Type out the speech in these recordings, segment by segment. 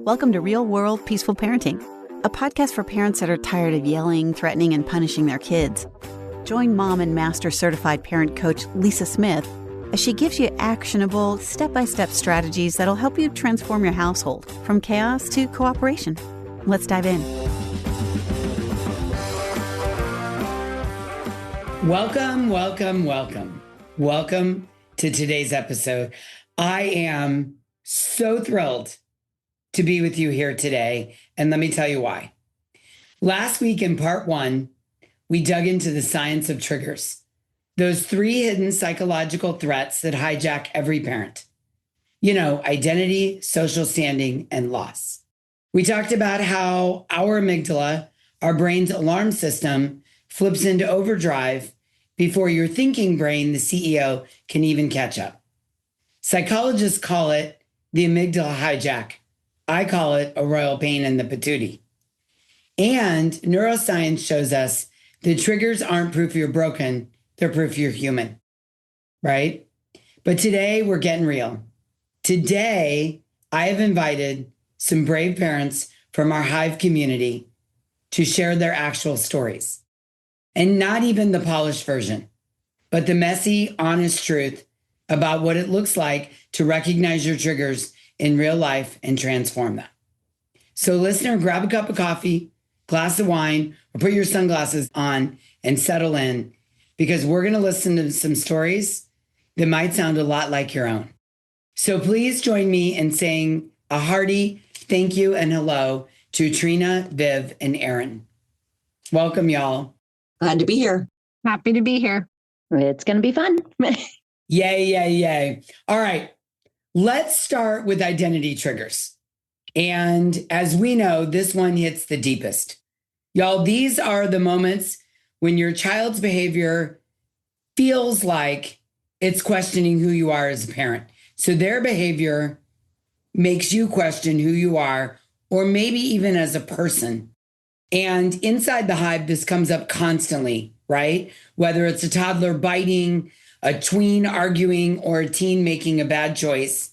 Welcome to Real World Peaceful Parenting, a podcast for parents that are tired of yelling, threatening, and punishing their kids. Join mom and master certified parent coach Lisa Smith as she gives you actionable, step-by-step strategies that'll help you transform your household from chaos to cooperation. Let's dive in. Welcome to today's episode. I am so thrilled to be with you here today, and let me tell you why. Last week in part one, we dug into the science of triggers, those 3 hidden psychological threats that hijack every parent. Identity, social standing, and loss. We talked about how our amygdala, our brain's alarm system, flips into overdrive before your thinking brain, the CEO, can even catch up. Psychologists call it the amygdala hijack. I call it a royal pain in the patootie. And neuroscience shows us the triggers aren't proof you're broken, they're proof you're human, right? But today we're getting real. Today, I have invited some brave parents from our Hive community to share their actual stories. And not even the polished version, but the messy, honest truth about what it looks like to recognize your triggers in real life and transform them. So listener, grab a cup of coffee, glass of wine, or put your sunglasses on and settle in, because we're going to listen to some stories that might sound a lot like your own. So please join me in saying a hearty thank you and hello to Trina, Viv, and Erin. Welcome, y'all. Glad to be here. Happy to be here. It's going to be fun. Yay. All right. Let's start with identity triggers. And as we know, this one hits the deepest. Y'all, these are the moments when your child's behavior feels like it's questioning who you are as a parent. So their behavior makes you question who you are, or maybe even as a person. And inside the Hive, this comes up constantly, right? Whether it's a toddler biting, a tween arguing, or a teen making a bad choice.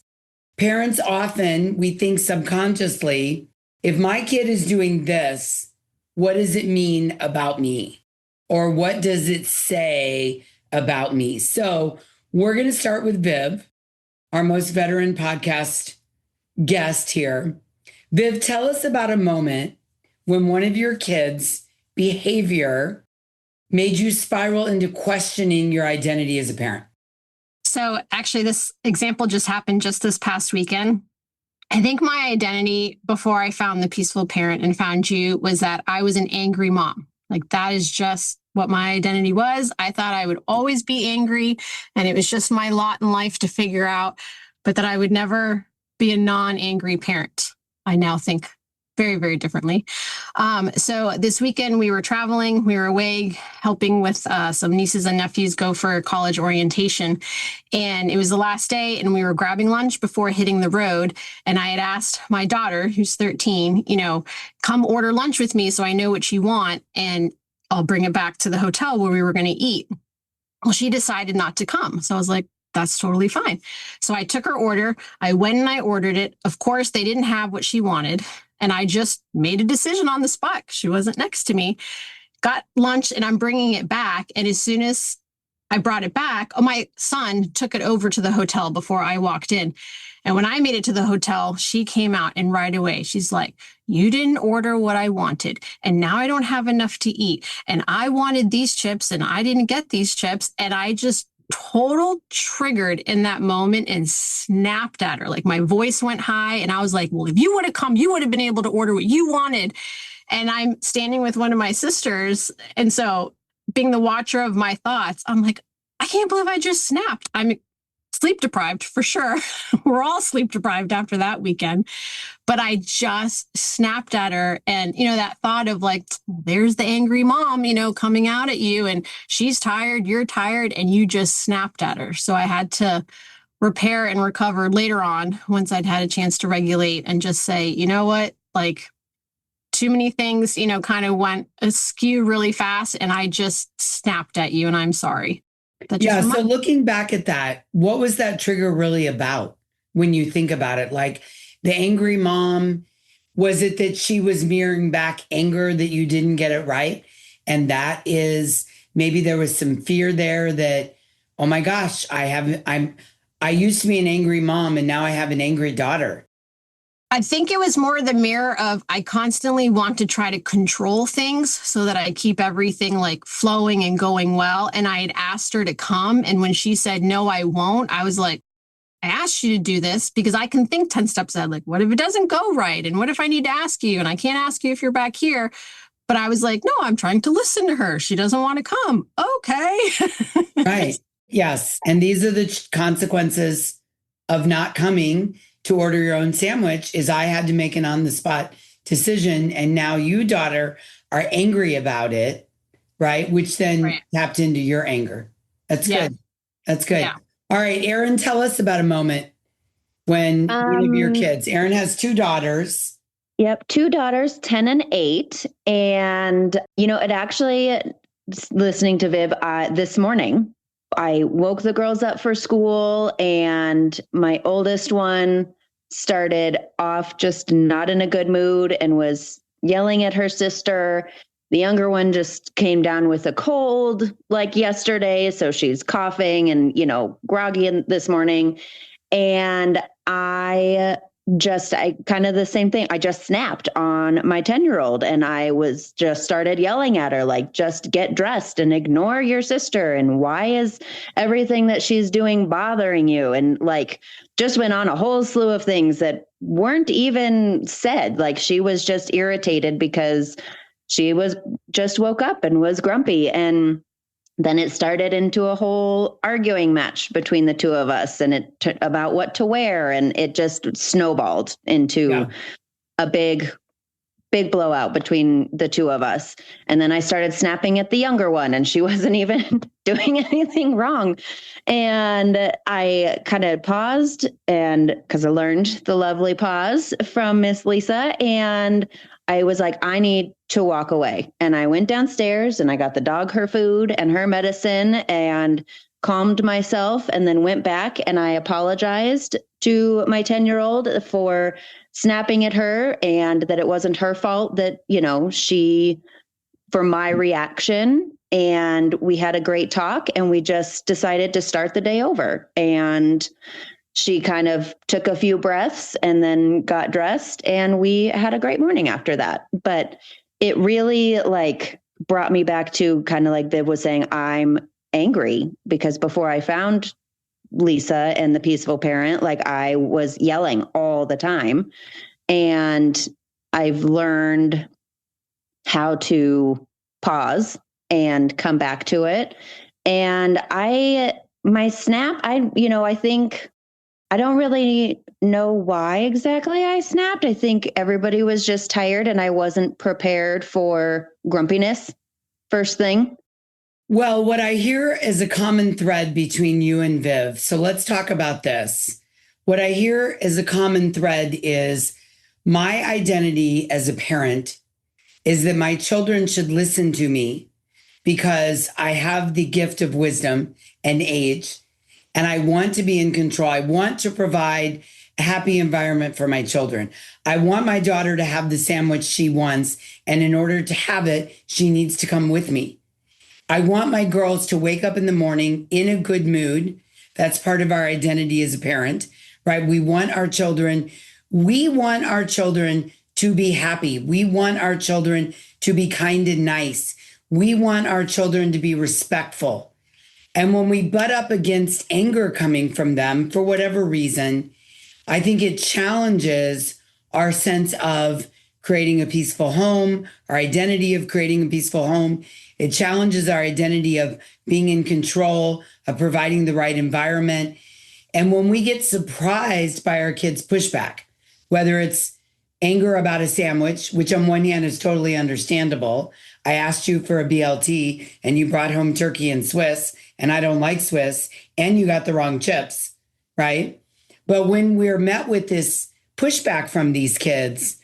Parents often, we think subconsciously, if my kid is doing this, what does it mean about me? Or what does it say about me? So we're going to start with Viv, our most veteran podcast guest here. Viv, tell us about a moment when one of your kids' behavior made you spiral into questioning your identity as a parent. So actually, this example just happened just this past weekend. I think my identity before I found the peaceful parent and found you was that I was an angry mom. Like that is just what my identity was. I thought I would always be angry and it was just my lot in life to figure out, but that I would never be a non-angry parent. I now think very, very differently. So this weekend we were traveling, we were away helping with some nieces and nephews go for college orientation. And it was the last day and we were grabbing lunch before hitting the road. And I had asked my daughter, who's 13, come order lunch with me so I know what you want and I'll bring it back to the hotel where we were going to eat. Well, she decided not to come. So I was like, that's totally fine. So I took her order. I went and I ordered it. Of course, they didn't have what she wanted. And I just made a decision on the spot. She wasn't next to me. Got lunch and I'm bringing it back. And as soon as I brought it back, my son took it over to the hotel before I walked in. And when I made it to the hotel, she came out and right away, she's like, you didn't order what I wanted. And now I don't have enough to eat. And I wanted these chips and I didn't get these chips. And I just total triggered in that moment and snapped at her. Like my voice went high and I was like, well, if you would have come, you would have been able to order what you wanted. And I'm standing with one of my sisters. And so being the watcher of my thoughts, I'm like, I can't believe I just snapped. I'm sleep deprived for sure. We're all sleep deprived after that weekend. But I just snapped at her. And, that thought of like, there's the angry mom, coming out at you and she's tired, you're tired, and you just snapped at her. So I had to repair and recover later on once I'd had a chance to regulate and just say, you know what, like too many things, kind of went askew really fast and I just snapped at you and I'm sorry. So looking back at that, what was that trigger really about when you think about it? Like the angry mom, Was it that she was mirroring back anger that you didn't get it right? And that is maybe there was some fear there that, oh my gosh, I used to be an angry mom and now I have an angry daughter. I think it was more the mirror of I constantly want to try to control things so that I keep everything like flowing and going well. And I had asked her to come. And when she said, no, I won't, I was like, I asked you to do this because I can think 10 steps ahead. Like, what if it doesn't go right? And what if I need to ask you? And I can't ask you if you're back here. But I was like, no, I'm trying to listen to her. She doesn't want to come. Okay. Right. Yes. And these are the consequences of not coming to order your own sandwich is I had to make an on the spot decision. And now you, daughter, are angry about it. Right. Which then tapped into your anger. That's good. That's good. Yeah. All right, Erin, tell us about a moment when one of your kids, Erin has 2 daughters. Yep, 2 daughters, 10 and 8. And, it actually, listening to Viv this morning, I woke the girls up for school and my oldest one started off just not in a good mood and was yelling at her sister. The younger one just came down with a cold like yesterday. So she's coughing and, groggy this morning. And I kind of the same thing. I just snapped on my 10-year-old and I was just started yelling at her, like, just get dressed and ignore your sister. And why is everything that she's doing bothering you? And like, just went on a whole slew of things that weren't even said. Like she was just irritated because she was just woke up and was grumpy. And then it started into a whole arguing match between the 2 of us and about what to wear. And it just snowballed into a big blowout between the 2 of us. And then I started snapping at the younger one and she wasn't even doing anything wrong. And I kind of paused because I learned the lovely pause from Miss Lisa. And I was like, I need to walk away. And I went downstairs and I got the dog her food and her medicine and calmed myself and then went back and I apologized to my 10-year-old for snapping at her and that it wasn't her fault that, for my reaction. And we had a great talk and we just decided to start the day over. And she kind of took a few breaths and then got dressed and we had a great morning after that. But it really brought me back to kind of like Viv was saying, I'm angry because before I found Lisa and the peaceful parent, I was yelling all the time. And I've learned how to pause and come back to it. And my snap, I think I don't really know why exactly I snapped. I think everybody was just tired and I wasn't prepared for grumpiness first thing. Well, what I hear is a common thread between you and Viv. So let's talk about this. What I hear as a common thread is my identity as a parent is that my children should listen to me because I have the gift of wisdom and age. And I want to be in control. I want to provide a happy environment for my children. I want my daughter to have the sandwich she wants. And in order to have it, she needs to come with me. I want my girls to wake up in the morning in a good mood. That's part of our identity as a parent, right? We want our children to be happy. We want our children to be kind and nice. We want our children to be respectful. And when we butt up against anger coming from them for whatever reason, I think it challenges our sense of creating a peaceful home, our identity of creating a peaceful home. It challenges our identity of being in control, of providing the right environment. And when we get surprised by our kids' pushback, whether it's anger about a sandwich, which on one hand is totally understandable. I asked you for a BLT and you brought home turkey and Swiss, and I don't like Swiss, and you got the wrong chips, right? But when we're met with this pushback from these kids,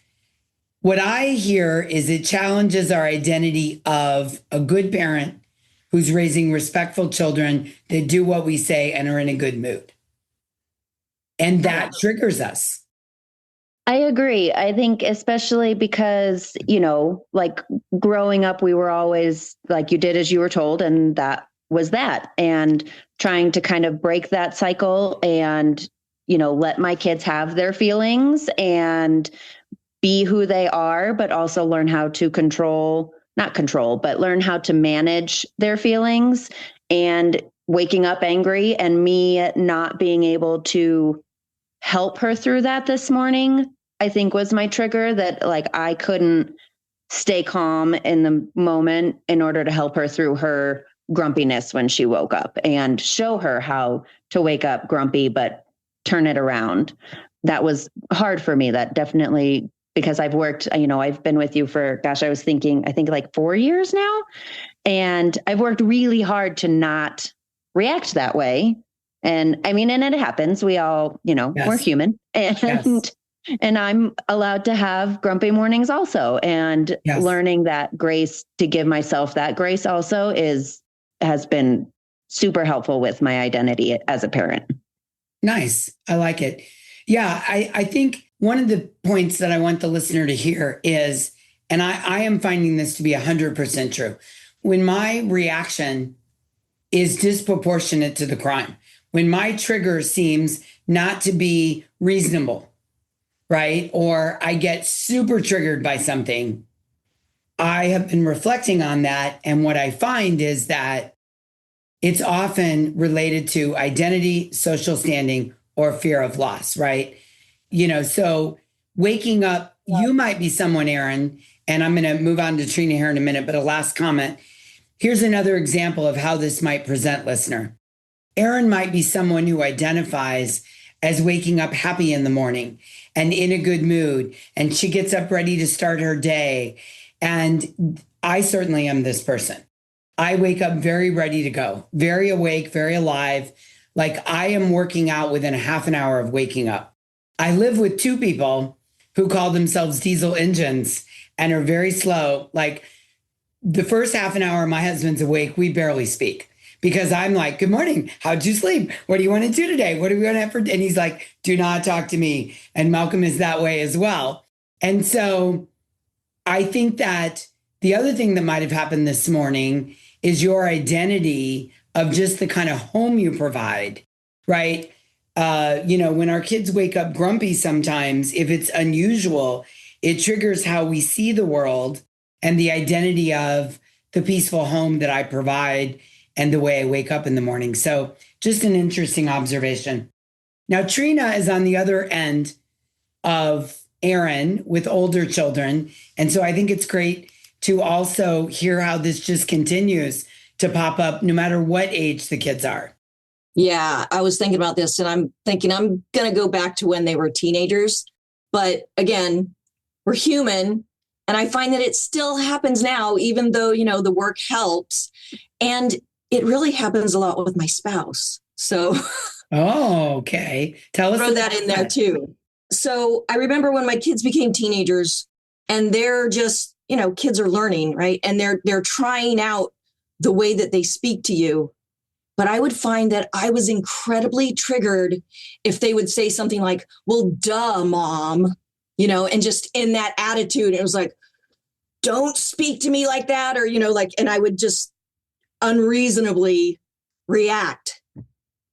what I hear is it challenges our identity of a good parent who's raising respectful children that do what we say and are in a good mood. And that triggers us. I agree. I think especially because, like growing up, we were always like, you did as you were told, and that was that. And trying to kind of break that cycle and, let my kids have their feelings and be who they are, but also learn how to not control, but learn how to manage their feelings, and waking up angry and me not being able to help her through that this morning, I think was my trigger, that like I couldn't stay calm in the moment in order to help her through her grumpiness when she woke up, and show her how to wake up grumpy, but turn it around. That was hard for me. That definitely, because I've worked, I've been with you for, I think like 4 years now. And I've worked really hard to not react that way. And and it happens. We all, Yes. we're human. And Yes. and I'm allowed to have grumpy mornings also. And Yes. learning that grace, to give myself that grace also, has been super helpful with my identity as a parent. Nice. I like it. Yeah, I think one of the points that I want the listener to hear is, and I am finding this to be 100% true, when my reaction is disproportionate to the crime, when my trigger seems not to be reasonable, right? Or I get super triggered by something, I have been reflecting on that. And what I find is that it's often related to identity, social standing, or fear of loss, right? So waking up, you might be someone, Erin, and I'm going to move on to Trina here in a minute, but a last comment. Here's another example of how this might present, listener. Erin might be someone who identifies as waking up happy in the morning and in a good mood, and she gets up ready to start her day. And I certainly am this person. I wake up very ready to go, very awake, very alive. Like I am working out within a half an hour of waking up. I live with two people who call themselves diesel engines and are very slow. Like the first half an hour, my husband's awake, we barely speak because I'm like, good morning. How'd you sleep? What do you want to do today? What are we going to have for? And he's like, do not talk to me. And Malcolm is that way as well. And so I think that the other thing that might have happened this morning is your identity of just the kind of home you provide, right? When our kids wake up grumpy sometimes, if it's unusual, it triggers how we see the world and the identity of the peaceful home that I provide and the way I wake up in the morning. So just an interesting observation. Now, Trina is on the other end of Erin with older children. And so I think it's great to also hear how this just continues to pop up no matter what age the kids are. Yeah, I was thinking about this and I'm thinking I'm going to go back to when they were teenagers. But again, we're human. And I find that it still happens now, even though, the work helps. And it really happens a lot with my spouse. So. Oh, okay. Tell us. Throw that in there too. So I remember when my kids became teenagers and they're just, kids are learning, right? And they're trying out the way that they speak to you. But I would find that I was incredibly triggered if they would say something like, well, duh, mom, and just in that attitude, it was like, don't speak to me like that. Or, and I would just unreasonably react.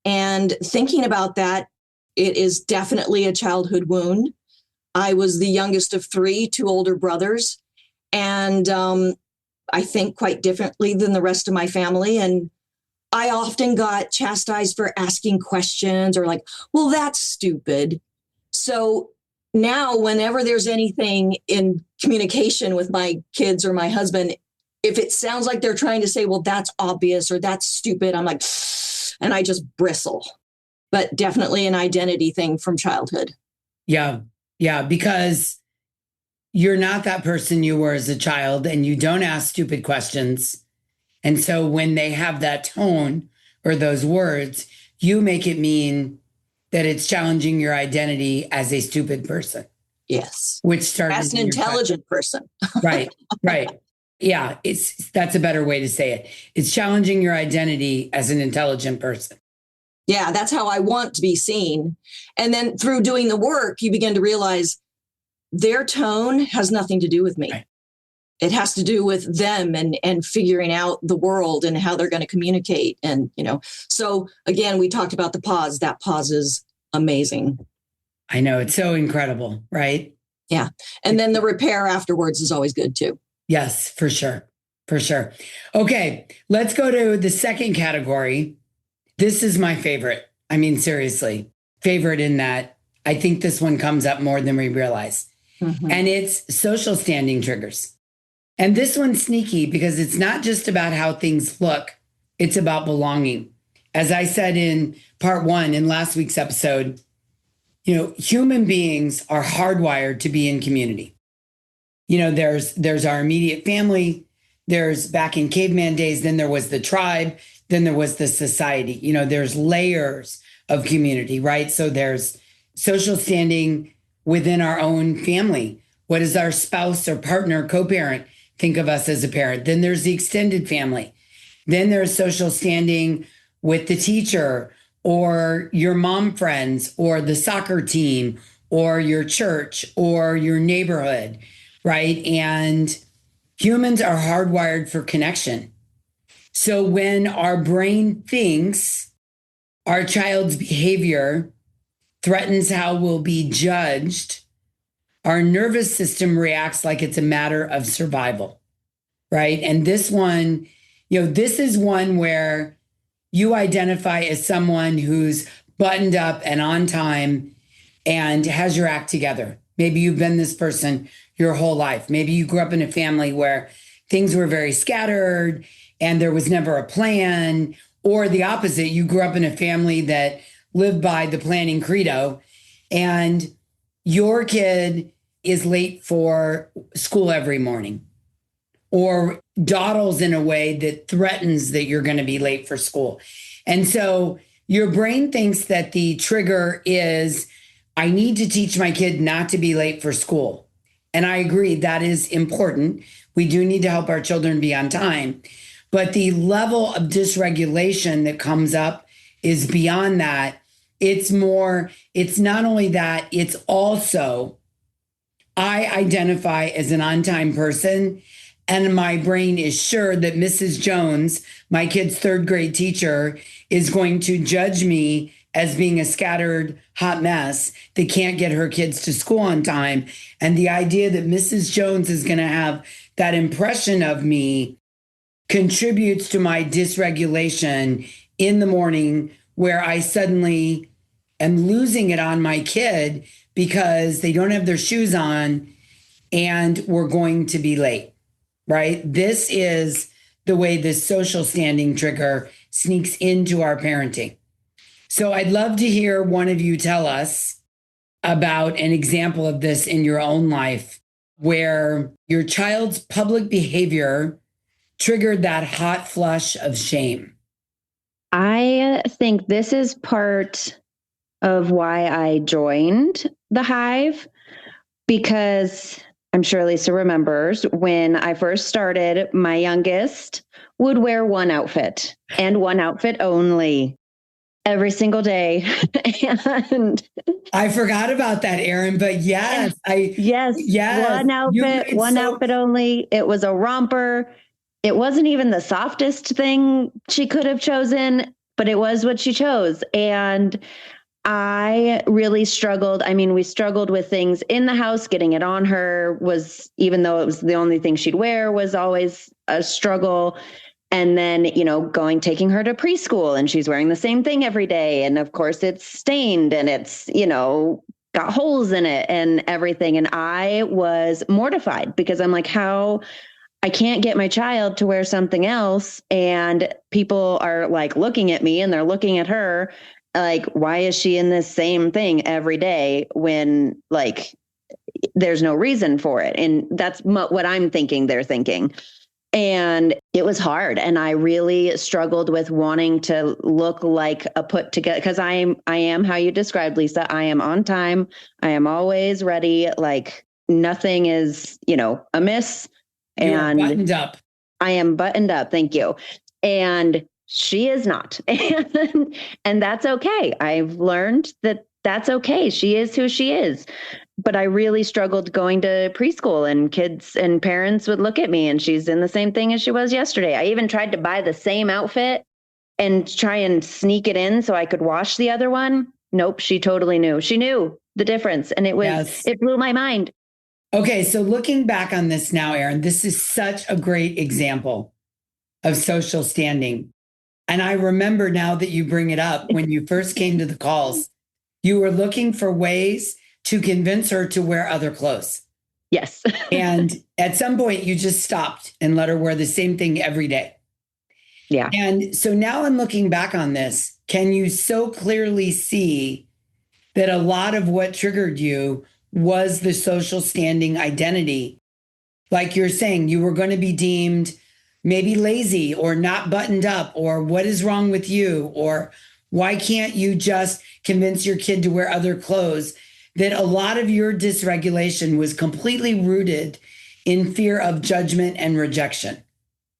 And thinking about that, it is definitely a childhood wound. I was the youngest of three, two older brothers. And I think quite differently than the rest of my family. And I often got chastised for asking questions or like, well, that's stupid. So now whenever there's anything in communication with my kids or my husband, if it sounds like they're trying to say, well, that's obvious or that's stupid, I'm like, and I just bristle. But definitely an identity thing from childhood. Yeah. Yeah. Because you're not that person you were as a child and you don't ask stupid questions. And so when they have that tone or those words, you make it mean that it's challenging your identity as a stupid person. Yes. Which started as an intelligent person. Right. Yeah. That's a better way to say it. It's challenging your identity as an intelligent person. Yeah, that's how I want to be seen. And then through doing the work, you begin to realize their tone has nothing to do with me. Right. It has to do with them and figuring out the world and how they're going to communicate. And, so again, we talked about the pause. That pause is amazing. I know, it's so incredible, right? Yeah. And then the repair afterwards is always good too. Yes, for sure. For sure. Okay, let's go to the second category. This is my favorite. I mean, seriously, favorite in that I think this one comes up more than we realize. Mm-hmm. And it's social standing triggers. And this one's sneaky because it's not just about how things look, it's about belonging. As I said in part 1 in last week's episode, human beings are hardwired to be in community. There's our immediate family. There's back in caveman days, then there was the tribe, then there was the society. There's layers of community, right? So there's social standing within our own family. What does our spouse or partner, co-parent think of us as a parent? Then there's the extended family. Then there's social standing with the teacher or your mom friends or the soccer team or your church or your neighborhood, right? And humans are hardwired for connection. So when our brain thinks our child's behavior threatens how we'll be judged, our nervous system reacts like it's a matter of survival, right? And this one, this is one where you identify as someone who's buttoned up and on time and has your act together. Maybe you've been this person your whole life. Maybe you grew up in a family where things were very scattered and there was never a plan, or the opposite, you grew up in a family that lived by the planning credo and your kid is late for school every morning or dawdles in a way that threatens that you're going to be late for school. And so your brain thinks that the trigger is, I need to teach my kid not to be late for school. And I agree, that is important. We do need to help our children be on time. But the level of dysregulation that comes up is beyond that. It's not only that, it's also, I identify as an on-time person, and my brain is sure that Mrs. Jones, my kid's 3rd grade teacher, is going to judge me as being a scattered hot mess that can't get her kids to school on time. And the idea that Mrs. Jones is going to have that impression of me contributes to my dysregulation in the morning, where I suddenly am losing it on my kid because they don't have their shoes on and we're going to be late, right? This is the way this social standing trigger sneaks into our parenting. So I'd love to hear one of you tell us about an example of this in your own life where your child's public behavior triggered that hot flush of shame. I think this is part of why I joined the Hive, because I'm sure Lisa remembers when I first started, my youngest would wear one outfit and one outfit only every single day. And I forgot about that, Erin, but yes, one outfit only. It was a romper. It wasn't even the softest thing she could have chosen, but it was what she chose. And I really struggled. I mean, we struggled with things in the house. Getting it on her was, even though it was the only thing she'd wear, was always a struggle. And then, taking her to preschool and she's wearing the same thing every day. And of course it's stained and it's, got holes in it and everything. And I was mortified because I'm like, how I can't get my child to wear something else. And people are like looking at me and they're looking at her like, why is she in this same thing every day when there's no reason for it? And that's what I'm thinking they're thinking. And it was hard. And I really struggled with wanting to look like a put together, because I am how you described, Lisa. I am on time. I am always ready. Like nothing is, amiss. And you're buttoned up. I am buttoned up. Thank you. And she is not. And that's okay. I've learned that that's okay. She is who she is. But I really struggled going to preschool, and kids and parents would look at me and she's in the same thing as she was yesterday. I even tried to buy the same outfit and try and sneak it in so I could wash the other one. Nope. She totally knew. She knew the difference. And it blew my mind. Okay. So looking back on this now, Erin, this is such a great example of social standing. And I remember now that you bring it up, when you first came to the calls, you were looking for ways to convince her to wear other clothes. Yes. And at some point you just stopped and let her wear the same thing every day. Yeah. And so now in looking back on this, can you so clearly see that a lot of what triggered you was the social standing identity? Like you're saying, you were going to be deemed maybe lazy or not buttoned up, or what is wrong with you? Or why can't you just convince your kid to wear other clothes? That a lot of your dysregulation was completely rooted in fear of judgment and rejection.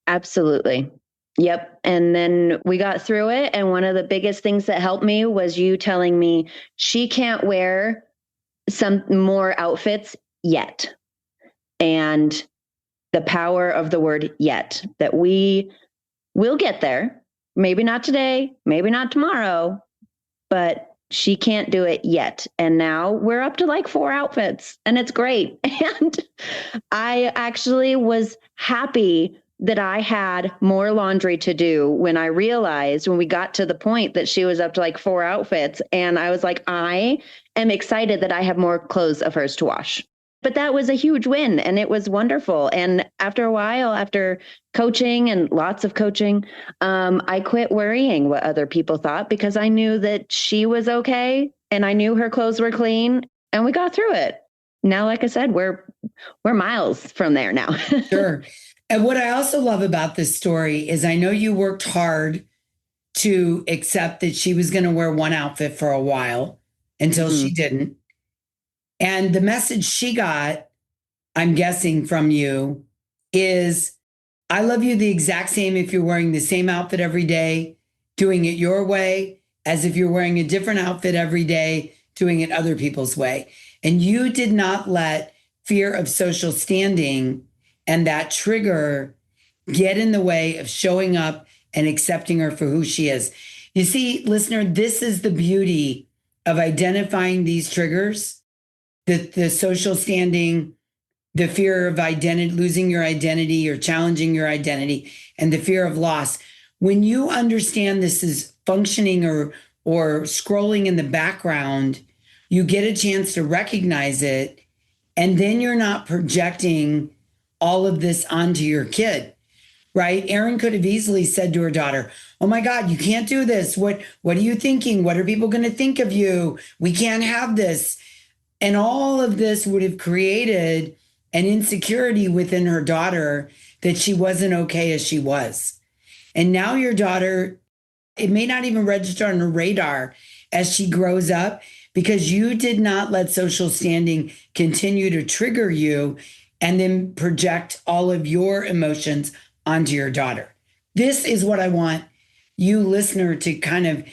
Absolutely. Yep. And then we got through it. And one of the biggest things that helped me was you telling me she can't wear some more outfits yet. And the power of the word yet, that we will get there. Maybe not today, maybe not tomorrow, but she can't do it yet. And now we're up to like 4 outfits and it's great. And I actually was happy that I had more laundry to do when I realized, when we got to the point that she was up to like 4 outfits. And I was like, I am excited that I have more clothes of hers to wash. But that was a huge win and it was wonderful. And after a while, after coaching and lots of coaching, I quit worrying what other people thought, because I knew that she was okay and I knew her clothes were clean and we got through it. Now, like I said, we're miles from there now. Sure. And what I also love about this story is I know you worked hard to accept that she was going to wear one outfit for a while until she didn't. And the message she got, I'm guessing from you, is I love you the exact same if you're wearing the same outfit every day, doing it your way, as if you're wearing a different outfit every day, doing it other people's way. And you did not let fear of social standing and that trigger get in the way of showing up and accepting her for who she is. You see, listener, this is the beauty of identifying these triggers. The social standing, the fear of identity, losing your identity or challenging your identity, and the fear of loss. When you understand this is functioning or scrolling in the background, you get a chance to recognize it, and then you're not projecting all of this onto your kid, right? Erin could have easily said to her daughter, "Oh my God, you can't do this. What are you thinking? What are people going to think of you? We can't have this." And all of this would have created an insecurity within her daughter that she wasn't okay as she was. And now your daughter, it may not even register on her radar as she grows up, because you did not let social standing continue to trigger you and then project all of your emotions onto your daughter. This is what I want you, listener, to kind of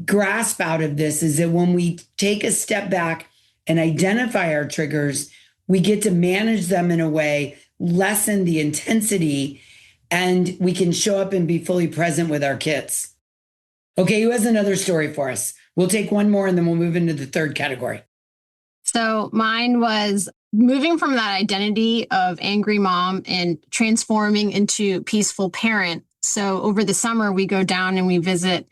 grasp out of this, is that when we take a step back and identify our triggers, we get to manage them in a way, lessen the intensity, and we can show up and be fully present with our kids. Okay, who has another story for us? We'll take one more and then we'll move into the third category. So mine was moving from that identity of angry mom and transforming into peaceful parent. So over the summer, we go down and we visit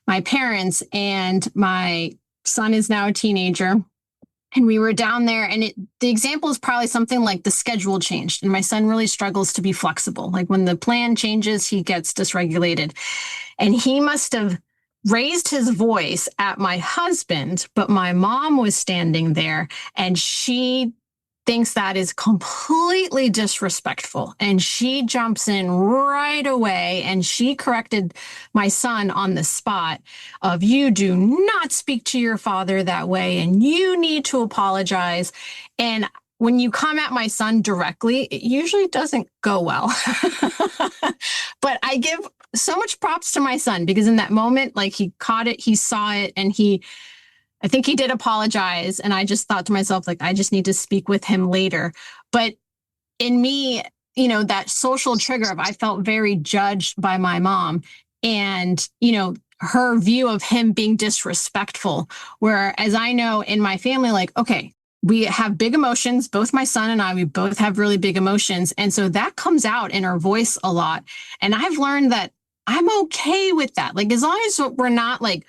my parents, and my son is now a teenager. And we were down there, and the example is probably something like the schedule changed. And my son really struggles to be flexible. Like when the plan changes, he gets dysregulated. And he must have raised his voice at my husband, but my mom was standing there and she thinks that is completely disrespectful. And she jumps in right away and she corrected my son on the spot of, you do not speak to your father that way and you need to apologize. And when you come at my son directly, it usually doesn't go well. But I give so much props to my son, because in that moment, like, he caught it, he saw it, and he I think he did apologize. And I just thought to myself, like, I just need to speak with him later. But in me, that social trigger of I felt very judged by my mom and, her view of him being disrespectful. Whereas I know in my family, like, okay, we have big emotions. Both my son and I, we both have really big emotions. And so that comes out in our voice a lot. And I've learned that I'm okay with that. Like, as long as we're not like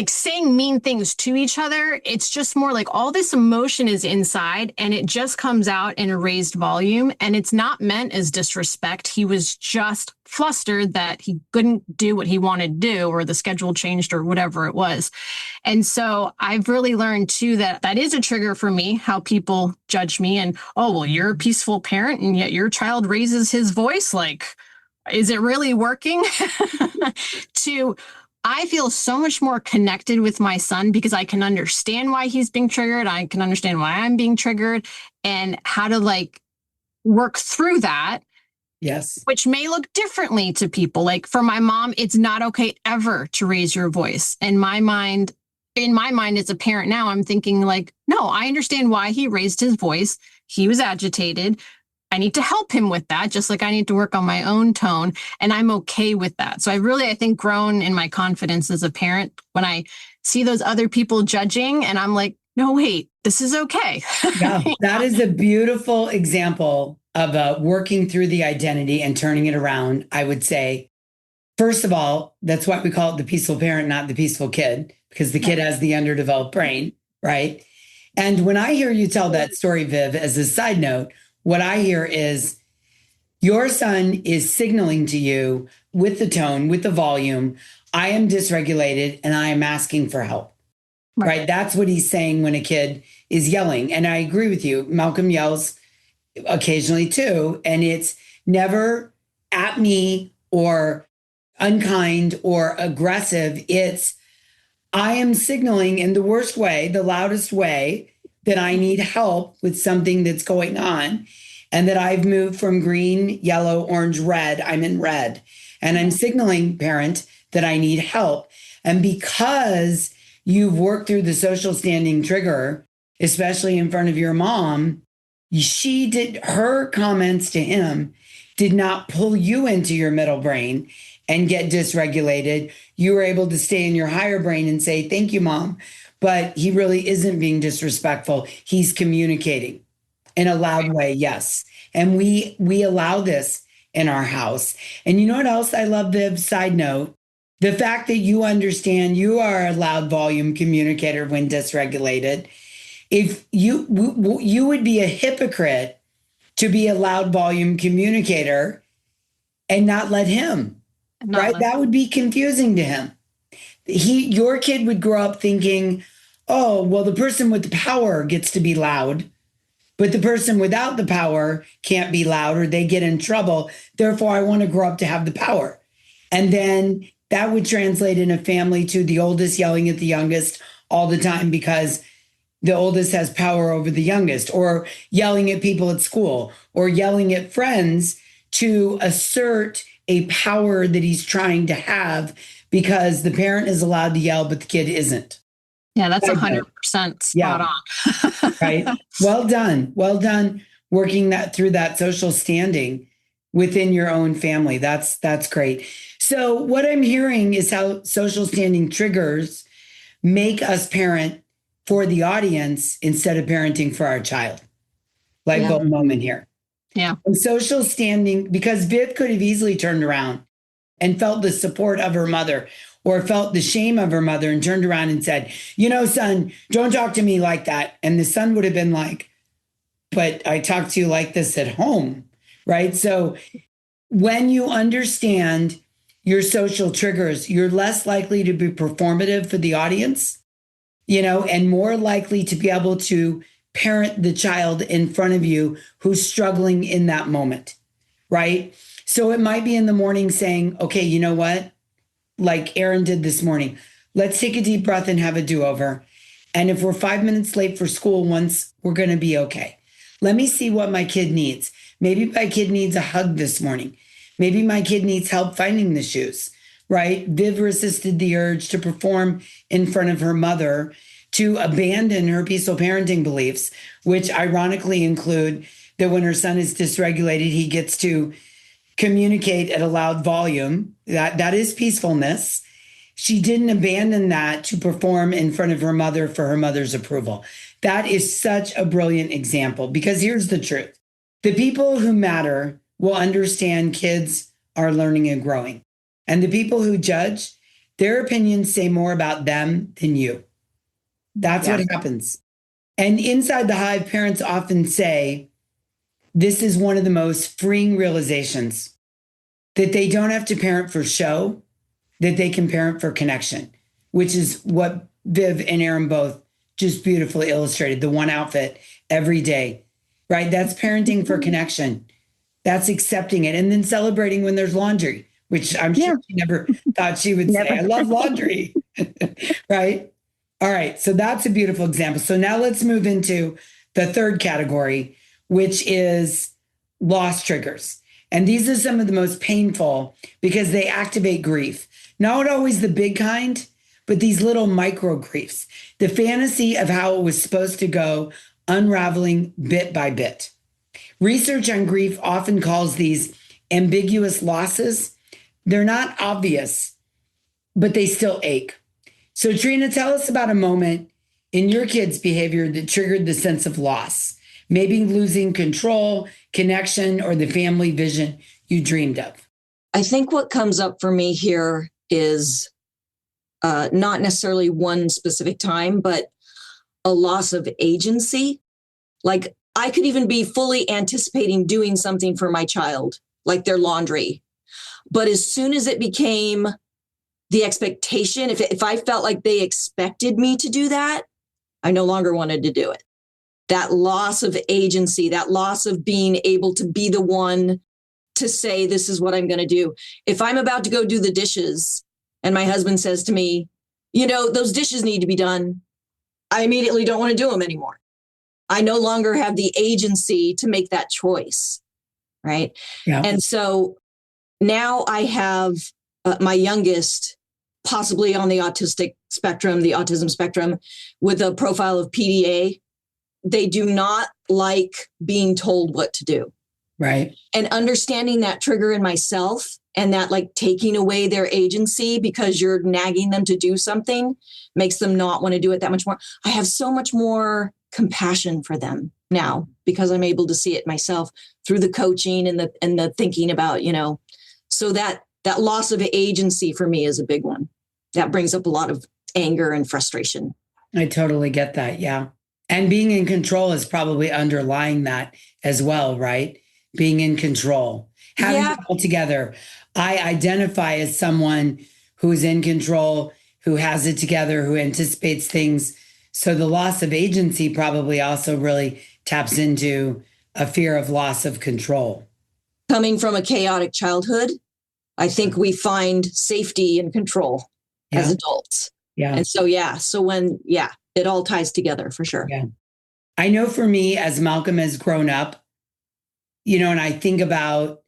saying mean things to each other, it's just more like all this emotion is inside and it just comes out in a raised volume. And it's not meant as disrespect. He was just flustered that he couldn't do what he wanted to do, or the schedule changed, or whatever it was. And so I've really learned too that is a trigger for me, how people judge me and, oh, well, you're a peaceful parent and yet your child raises his voice. Like, is it really working? To I feel so much more connected with my son because I can understand why he's being triggered. I can understand why I'm being triggered and how to work through that. Yes. Which may look differently to people. Like for my mom, it's not okay ever to raise your voice. In my mind, as a parent now, I'm thinking like, no, I understand why he raised his voice. He was agitated. I need to help him with that, just like I need to work on my own tone. And I'm okay with that. So I think, grown in my confidence as a parent when I see those other people judging and I'm like, no, wait, this is okay. Yeah, that is a beautiful example of working through the identity and turning it around. I would say, first of all, that's why we call it the peaceful parent, not the peaceful kid, because the kid has the underdeveloped brain, right? And when I hear you tell that story, Viv, as a side note, what I hear is your son is signaling to you with the tone, with the volume, I am dysregulated and I am asking for help, right? That's what he's saying when a kid is yelling. And I agree with you. Malcolm yells occasionally too. And it's never at me or unkind or aggressive. It's, I am signaling in the worst way, the loudest way, that I need help with something that's going on and that I've moved from green, yellow, orange, red. I'm in red. And I'm signaling, parent, that I need help. And because you've worked through the social standing trigger, especially in front of your mom, her comments to him did not pull you into your middle brain and get dysregulated. You were able to stay in your higher brain and say, thank you, mom. But he really isn't being disrespectful. He's communicating in a loud way. Yes. And we allow this in our house. And you know what else I love, Viv? Side note, the fact that you understand you are a loud volume communicator when dysregulated. If you would be a hypocrite to be a loud volume communicator and not let him, right? That would be confusing to him. Your kid would grow up thinking, oh, well, the person with the power gets to be loud, but the person without the power can't be loud or they get in trouble. Therefore, I want to grow up to have the power. And then that would translate in a family to the oldest yelling at the youngest all the time because the oldest has power over the youngest, or yelling at people at school, or yelling at friends to assert a power that he's trying to have because the parent is allowed to yell, but the kid isn't. Yeah, that's 100% spot on. Right. Well done. Well done working that through that social standing within your own family. That's great. So what I'm hearing is how social standing triggers make us parent for the audience instead of parenting for our child. Light bulb moment here. Yeah. And social standing, because Viv could have easily turned around and felt the support of her mother or felt the shame of her mother and turned around and said, son, don't talk to me like that. And the son would have been like, but I talk to you like this at home, right? So when you understand your social triggers, you're less likely to be performative for the audience, and more likely to be able to parent the child in front of you who's struggling in that moment, right? So it might be in the morning saying, okay, you know what? Like Aaron did this morning, let's take a deep breath and have a do-over. And if we're 5 minutes late for school once, we're going to be okay. Let me see what my kid needs. Maybe my kid needs a hug this morning. Maybe my kid needs help finding the shoes, right? Viv resisted the urge to perform in front of her mother, to abandon her peaceful parenting beliefs, which ironically include that when her son is dysregulated, he gets to communicate at a loud volume. That is peacefulness. She didn't abandon that to perform in front of her mother for her mother's approval. That is such a brilliant example, because here's the truth. The people who matter will understand kids are learning and growing. And the people who judge, their opinions say more about them than you. That's what happens. And inside the Hive, parents often say, this is one of the most freeing realizations, that they don't have to parent for show, that they can parent for connection, which is what Viv and Aaron both just beautifully illustrated. The one outfit every day, right? That's parenting for connection. That's accepting it and then celebrating when there's laundry, which I'm sure she never thought she would say. I love laundry, right? All right. So that's a beautiful example. So now let's move into the third category, which is loss triggers. And these are some of the most painful because they activate grief. Not always the big kind, but these little micro griefs. The fantasy of how it was supposed to go, unraveling bit by bit. Research on grief often calls these ambiguous losses. They're not obvious, but they still ache. So Trina, tell us about a moment in your kids' behavior that triggered the sense of loss. Maybe losing control, connection, or the family vision you dreamed of. I think what comes up for me here is not necessarily one specific time, but a loss of agency. Like I could even be fully anticipating doing something for my child, like their laundry. But as soon as it became the expectation, if I felt like they expected me to do that, I no longer wanted to do it. That loss of agency, that loss of being able to be the one to say, this is what I'm going to do. If I'm about to go do the dishes and my husband says to me, you know, those dishes need to be done, I immediately don't want to do them anymore. I no longer have the agency to make that choice. Right. Yeah. And so now I have my youngest possibly on the autism spectrum with a profile of PDA. They do not like being told what to do. Right. And understanding that trigger in myself and that like taking away their agency because you're nagging them to do something makes them not want to do it that much more. I have so much more compassion for them now because I'm able to see it myself through the coaching and the thinking about, you know, so that loss of agency for me is a big one. That brings up a lot of anger and frustration. I totally get that. Yeah. And being in control is probably underlying that as well, right? Being in control, having it all together. I identify as someone who's in control, who has it together, who anticipates things. So the loss of agency probably also really taps into a fear of loss of control. Coming from a chaotic childhood, I think we find safety and control as adults. Yeah. And so, it all ties together for sure. Yeah. I know for me, as Malcolm has grown up, you know, and I think about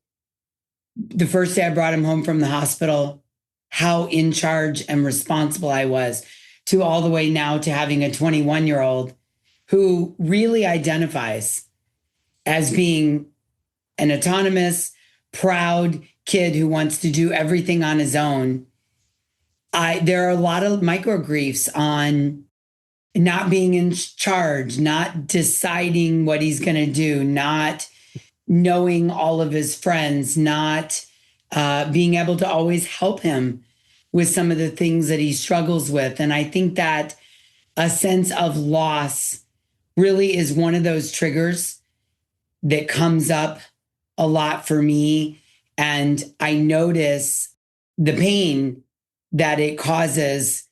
the first day I brought him home from the hospital, how in charge and responsible I was, to all the way now to having a 21-year-old who really identifies as being an autonomous, proud kid who wants to do everything on his own. There are a lot of micro griefs on not being in charge, not deciding what he's going to do, not knowing all of his friends, not being able to always help him with some of the things that he struggles with. And I think that a sense of loss really is one of those triggers that comes up a lot for me. And I notice the pain that it causes.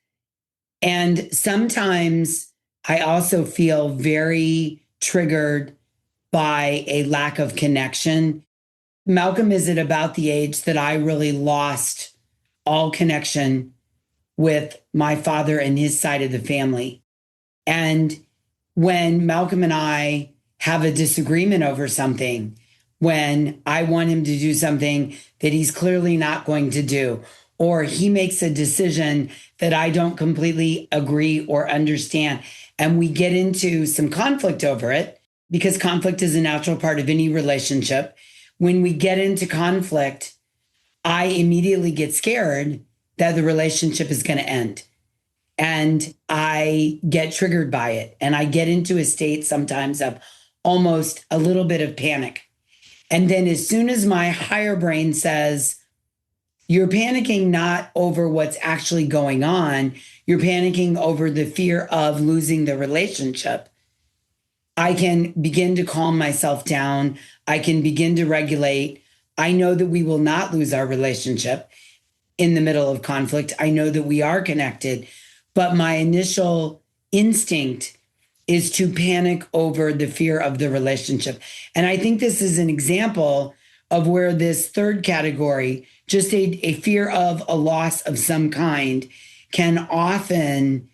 And sometimes I also feel very triggered by a lack of connection. Malcolm is at about the age that I really lost all connection with my father and his side of the family. And when Malcolm and I have a disagreement over something, when I want him to do something that he's clearly not going to do, or he makes a decision that I don't completely agree or understand. And we get into some conflict over it because conflict is a natural part of any relationship. When we get into conflict, I immediately get scared that the relationship is going to end. And I get triggered by it. And I get into a state sometimes of almost a little bit of panic. And then as soon as my higher brain says, you're panicking not over what's actually going on, you're panicking over the fear of losing the relationship, I can begin to calm myself down. I can begin to regulate. I know that we will not lose our relationship in the middle of conflict. I know that we are connected, but my initial instinct is to panic over the fear of the relationship. And I think this is an example of where this third category, just a fear of a loss of some kind, can often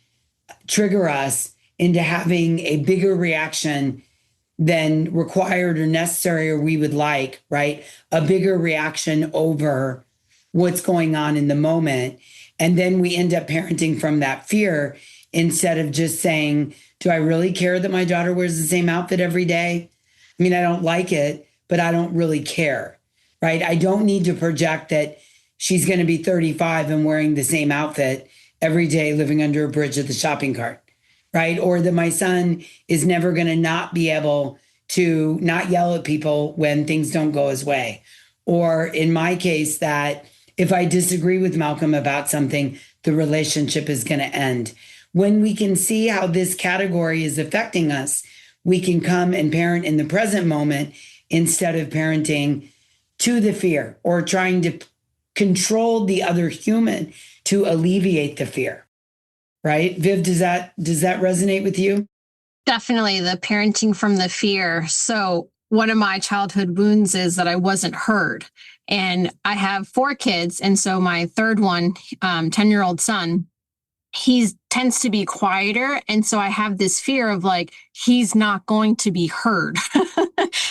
trigger us into having a bigger reaction than required or necessary or we would like, right? A bigger reaction over what's going on in the moment. And then we end up parenting from that fear instead of just saying, do I really care that my daughter wears the same outfit every day? I mean, I don't like it, but I don't really care, right? I don't need to project that she's going to be 35 and wearing the same outfit every day, living under a bridge at the shopping cart, right? Or that my son is never going to not be able to not yell at people when things don't go his way. Or in my case, that if I disagree with Malcolm about something, the relationship is going to end. When we can see how this category is affecting us, we can come and parent in the present moment instead of parenting to the fear or trying to control the other human to alleviate the fear. Right? Viv, does that resonate with you? Definitely the parenting from the fear. So one of my childhood wounds is that I wasn't heard. And I have 4 kids. And so my third one, 10-year-old son, he tends to be quieter. And so I have this fear of like, he's not going to be heard.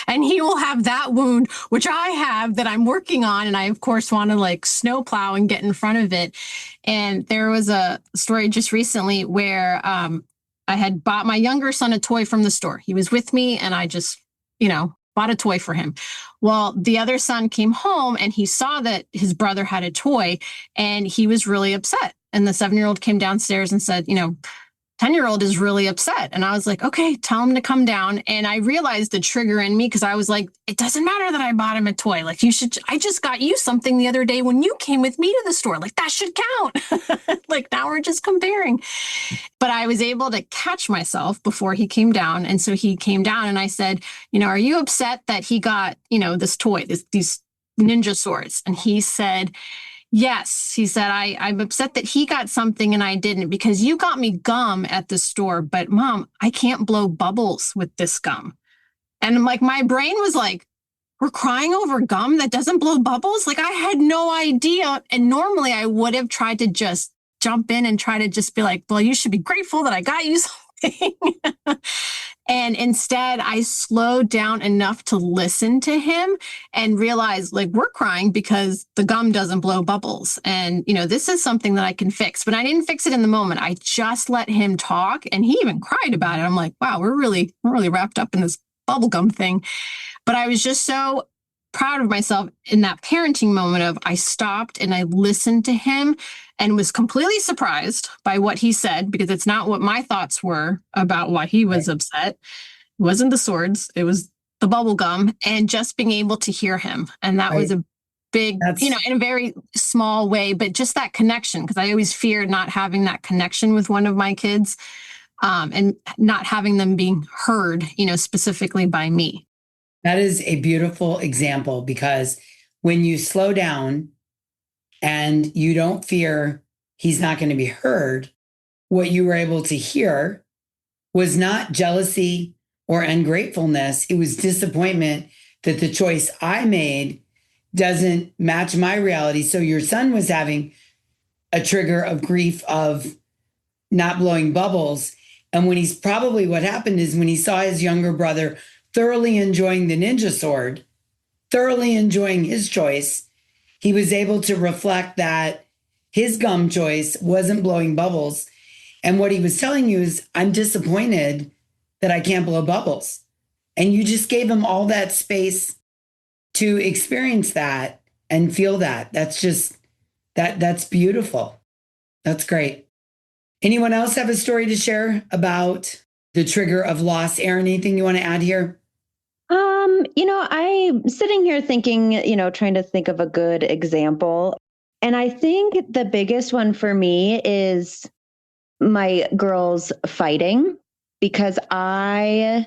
And he will have that wound, which I have that I'm working on. And I, of course, want to like snowplow and get in front of it. And there was a story just recently where I had bought my younger son a toy from the store. He was with me and I just, bought a toy for him. Well, the other son came home and he saw that his brother had a toy and he was really upset. And the 7-year-old came downstairs and said, 10-year-old is really upset. And I was like, okay, tell him to come down. And I realized the trigger in me because I was like, it doesn't matter that I bought him a toy. Like I just got you something the other day when you came with me to the store. Like that should count. Like now we're just comparing. But I was able to catch myself before he came down. And so he came down and I said, are you upset that he got, this toy, these ninja swords? And he said, yes. He said, I'm upset that he got something and I didn't because you got me gum at the store, but Mom, I can't blow bubbles with this gum. And like, my brain was like, we're crying over gum that doesn't blow bubbles? Like I had no idea. And normally I would have tried to just jump in and try to just be like, well, you should be grateful that I got you something. And instead, I slowed down enough to listen to him and realize like we're crying because the gum doesn't blow bubbles. And, this is something that I can fix. But I didn't fix it in the moment. I just let him talk and he even cried about it. I'm like, wow, we're really wrapped up in this bubblegum thing. But I was just so proud of myself in that parenting moment of I stopped and I listened to him and was completely surprised by what he said because it's not what my thoughts were about why he was upset. It wasn't the swords. It was the bubble gum and just being able to hear him. And that was a big, in a very small way, but just that connection, because I always feared not having that connection with one of my kids and not having them being heard, specifically by me. That is a beautiful example because when you slow down and you don't fear he's not going to be heard, what you were able to hear was not jealousy or ungratefulness. It was disappointment that the choice I made doesn't match my reality. So your son was having a trigger of grief of not blowing bubbles. And what happened is when he saw his younger brother thoroughly enjoying the ninja sword, thoroughly enjoying his choice, he was able to reflect that his gum choice wasn't blowing bubbles. And what he was telling you is, I'm disappointed that I can't blow bubbles. And you just gave him all that space to experience that and feel that. That's just, that's beautiful. That's great. Anyone else have a story to share about the trigger of loss? Erin, anything you want to add here? I'm sitting here thinking, trying to think of a good example. And I think the biggest one for me is my girls fighting, because my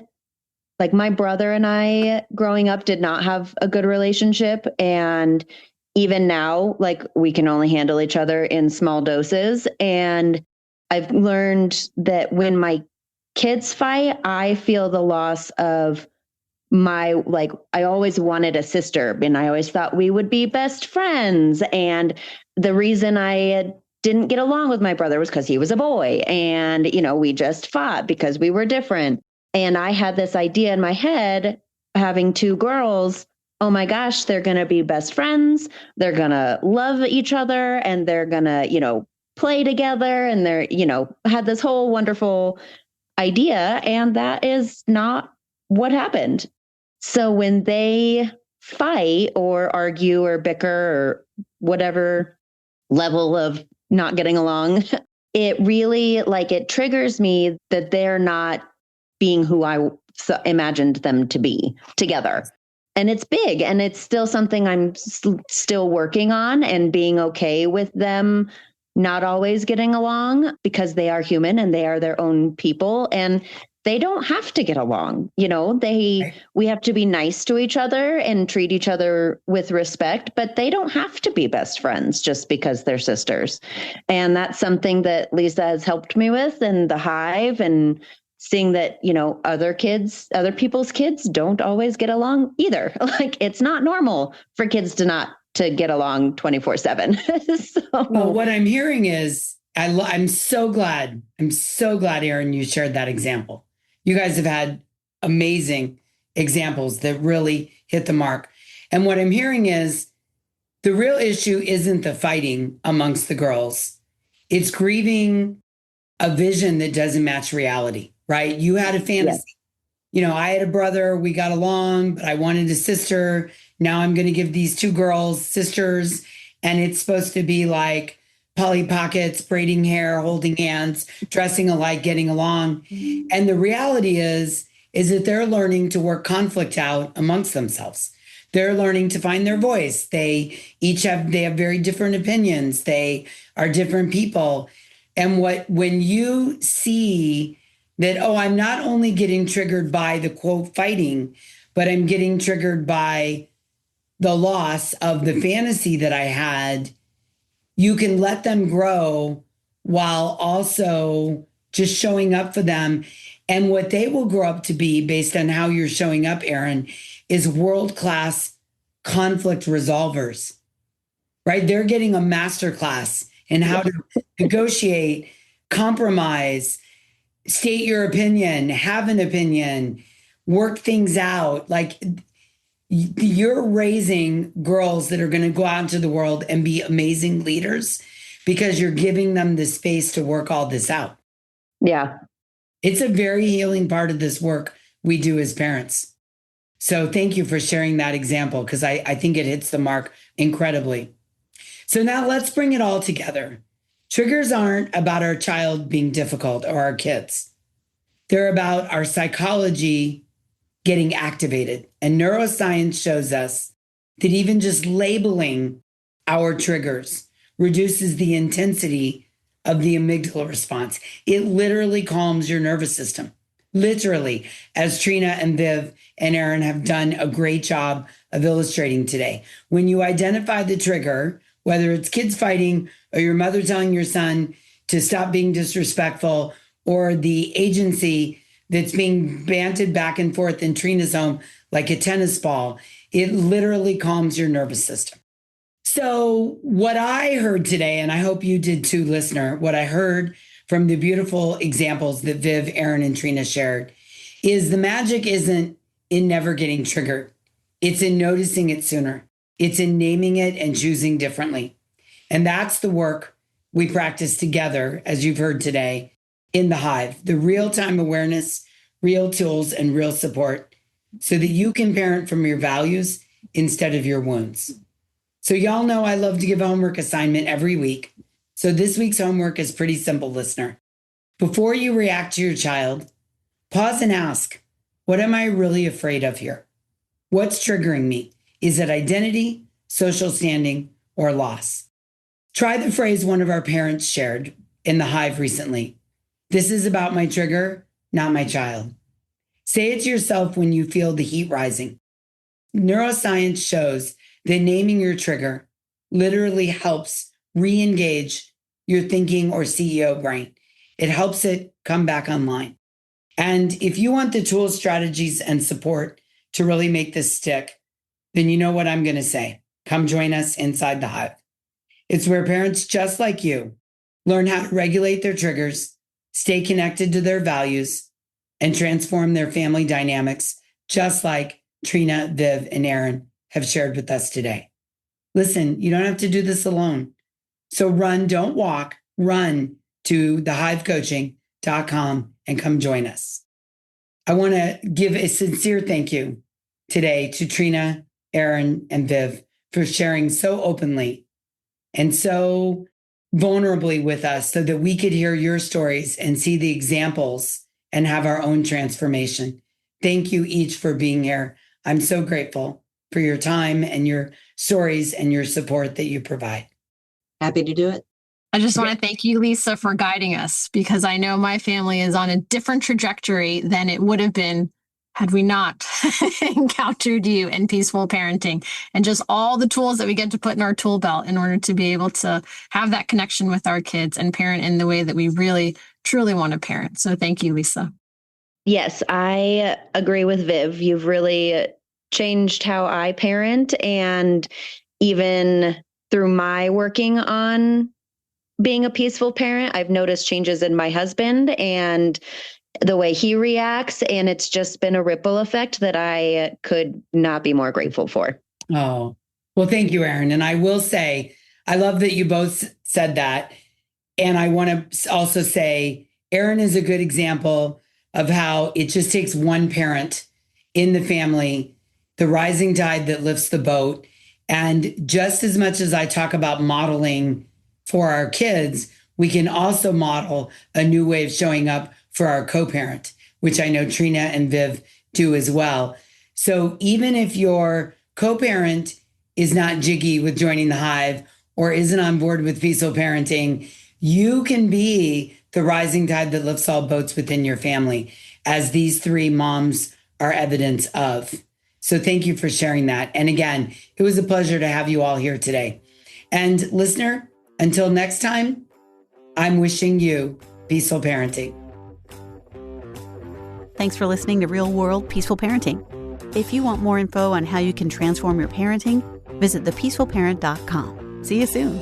brother and I growing up did not have a good relationship. And even now, we can only handle each other in small doses. And I've learned that when my kids fight, I feel the loss of I always wanted a sister, and I always thought we would be best friends. And the reason I didn't get along with my brother was because he was a boy, and, we just fought because we were different. And I had this idea in my head, having two girls, oh my gosh, they're going to be best friends. They're going to love each other, and they're going to, play together. And they're, had this whole wonderful idea. And that is not what happened. So when they fight or argue or bicker or whatever level of not getting along, it really it triggers me that they're not being who I imagined them to be together. And it's big, and it's still something I'm still working on, and being okay with them not always getting along, because they are human and they are their own people, and they don't have to get along. We have to be nice to each other and treat each other with respect, but they don't have to be best friends just because they're sisters. And that's something that Lisa has helped me with in the Hive, and seeing that, other people's kids don't always get along either. It's not normal for kids to get along 24/7. Well, what I'm hearing is, I'm so glad, Erin, you shared that example. You guys have had amazing examples that really hit the mark. And what I'm hearing is, the real issue isn't the fighting amongst the girls. It's grieving a vision that doesn't match reality, right? You had a fantasy. Yes. I had a brother, we got along, but I wanted a sister. Now I'm going to give these two girls sisters, and it's supposed to be like Polly Pockets, braiding hair, holding hands, dressing alike, getting along. And the reality is that they're learning to work conflict out amongst themselves. They're learning to find their voice. They have very different opinions. They are different people. And when you see that, I'm not only getting triggered by the quote fighting, but I'm getting triggered by the loss of the fantasy that I had, you can let them grow while also just showing up for them. And what they will grow up to be, based on how you're showing up, Erin, is world-class conflict resolvers, right? They're getting a masterclass in how to negotiate, compromise, state your opinion, have an opinion, work things out. You're raising girls that are going to go out into the world and be amazing leaders, because you're giving them the space to work all this out. Yeah. It's a very healing part of this work we do as parents. So thank you for sharing that example, because I think it hits the mark incredibly. So now let's bring it all together. Triggers aren't about our child being difficult or our kids. They're about our psychology getting activated. And neuroscience shows us that even just labeling our triggers reduces the intensity of the amygdala response. It literally calms your nervous system. Literally, as Trina and Viv and Erin have done a great job of illustrating today. When you identify the trigger, whether it's kids fighting or your mother telling your son to stop being disrespectful, or the agency that's being banted back and forth in Trina's home like a tennis ball, it literally calms your nervous system. So what I heard today, and I hope you did too, listener, what I heard from the beautiful examples that Viv, Erin, and Trina shared, is the magic isn't in never getting triggered. It's in noticing it sooner. It's in naming it and choosing differently. And that's the work we practice together, as you've heard today, in the Hive, the real-time awareness, real tools, and real support so that you can parent from your values instead of your wounds. So y'all know I love to give a homework assignment every week. So this week's homework is pretty simple, listener. Before you react to your child, pause and ask, what am I really afraid of here? What's triggering me? Is it identity, social standing, or loss? Try the phrase one of our parents shared in the Hive recently. This is about my trigger, not my child. Say it to yourself when you feel the heat rising. Neuroscience shows that naming your trigger literally helps re-engage your thinking or CEO brain. It helps it come back online. And if you want the tools, strategies, and support to really make this stick, then you know what I'm going to say. Come join us inside the Hive. It's where parents just like you learn how to regulate their triggers, stay connected to their values, and transform their family dynamics, just like Trina, Viv, and Aaron have shared with us today. Listen, you don't have to do this alone. So run, don't walk, run to thehivecoaching.com and come join us. I want to give a sincere thank you today to Trina, Aaron, and Viv for sharing so openly and so vulnerably with us so that we could hear your stories and see the examples and have our own transformation. Thank you each for being here. I'm so grateful for your time and your stories and your support that you provide. Happy to do it. I just want to thank you, Lisa, for guiding us, because I know my family is on a different trajectory than it would have been had we not encountered you in peaceful parenting, and just all the tools that we get to put in our tool belt in order to be able to have that connection with our kids and parent in the way that we really, truly want to parent. So thank you, Lisa. Yes, I agree with Viv. You've really changed how I parent, and even through my working on being a peaceful parent, I've noticed changes in my husband and the way he reacts. And it's just been a ripple effect that I could not be more grateful for. Oh, well, thank you, Aaron. And I will say, I love that you both said that. And I want to also say, Aaron is a good example of how it just takes one parent in the family, the rising tide that lifts the boat. And just as much as I talk about modeling for our kids, we can also model a new way of showing up for our co-parent, which I know Trina and Viv do as well. So even if your co-parent is not jiggy with joining the Hive or isn't on board with peaceful parenting, you can be the rising tide that lifts all boats within your family, as these three moms are evidence of. So thank you for sharing that. And again, it was a pleasure to have you all here today. And listener, until next time, I'm wishing you peaceful parenting. Thanks for listening to Real World Peaceful Parenting. If you want more info on how you can transform your parenting, visit thepeacefulparent.com. See you soon.